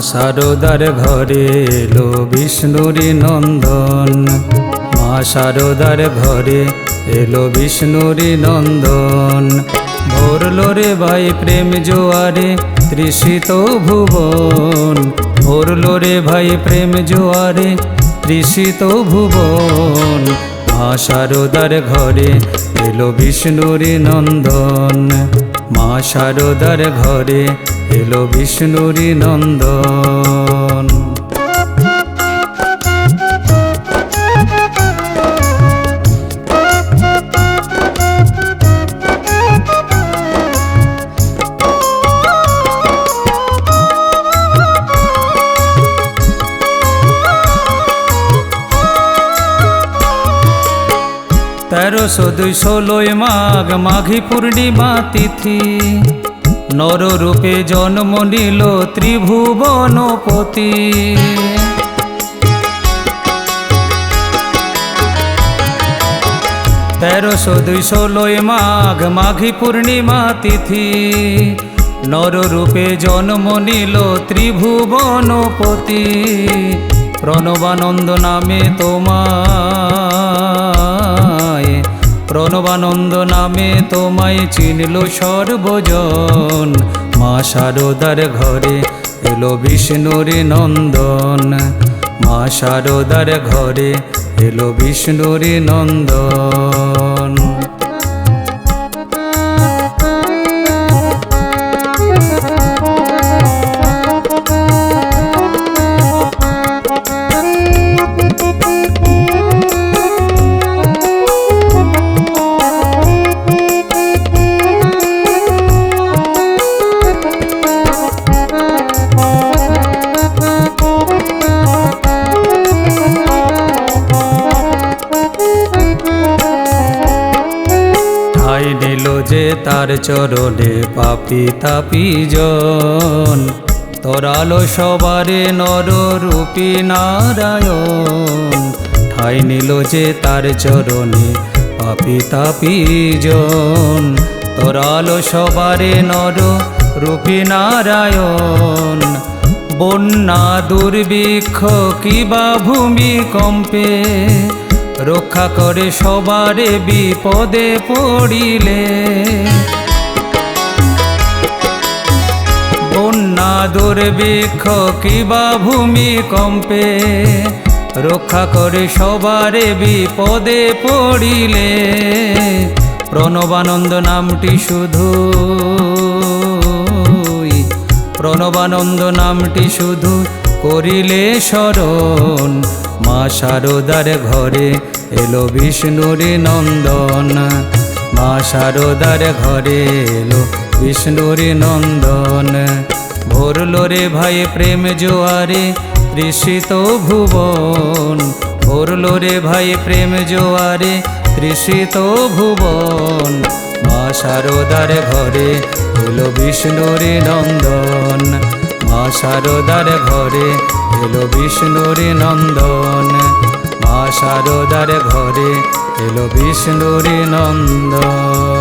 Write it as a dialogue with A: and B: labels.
A: শারদার ঘরে এলো বিষ্ণুরি নন্দন, মা শারদার ঘরে এলো বিষ্ণুরি নন্দন। ভরলো রে ভাই প্রেম জোয়ারে তৃষিত ভুবন, ভরলো রে ভাই প্রেম জোয়ারে তৃষিত ভুবন। মা শারদার ঘরে এলো বিষ্ণুরি নন্দন, মা শারদার ঘরে এলো বিষ্ণুরি নন্দন। তেরোশো 216 মাঘ মাঘী পূর্ণিমা তিথি, নররূপে জন্ম নিল ত্রিভুবনপতি। 1316 মাঘ মাঘী পূর্ণিমা তিথি, নররূপে জন্ম নিল ত্রিভুবনপতি। প্রণবানন্দ নামে তোমায়, প্রণবানন্দ নামে তোমায় চিনল সর্বজন। মা শারদার ঘরে এলো বিষ্ণুরি নন্দন, মা শারদার ঘরে এলো বিষ্ণুরি নন্দন। ঠাই নিল যে তার চরণে পাপী তাপী জন, তরালো সবারে নররূপী নারায়ণ। ঠাই নিল যে তার চরণে পাপী তাপী জন, তরালো সবারে নররূপী নারায়ণ। বন্যা দুর্ভিক্ষ কিবা ভূমিকম্পে রক্ষা করে সবারে বিপদে পড়িলে। বন্যা দুর্ভিক্ষ কিবা ভূমিকম্পে রক্ষা করে সবারে বিপদে পড়িলে। প্রণবানন্দ নামটি শুধু, প্রণবানন্দ নামটি শুধু করিলে স্মরণ। মা শারদার ঘরে এলো বিষ্ণুরি নন্দন, মা শারদার ঘরে এলো বিষ্ণুরি নন্দন। ভরলো রে ভাই প্রেম জোয়ারে তৃষিত ভুবন, ভরলো রে ভাই প্রেম জোয়ারে তৃষিত ভুবন। মা শারদার ঘরে এলো বিষ্ণুরি নন্দন, মা শারদার ঘরে এলো বিষ্ণুরি নন্দন, মা শারদার ঘরে এলো বিষ্ণুরি নন্দন।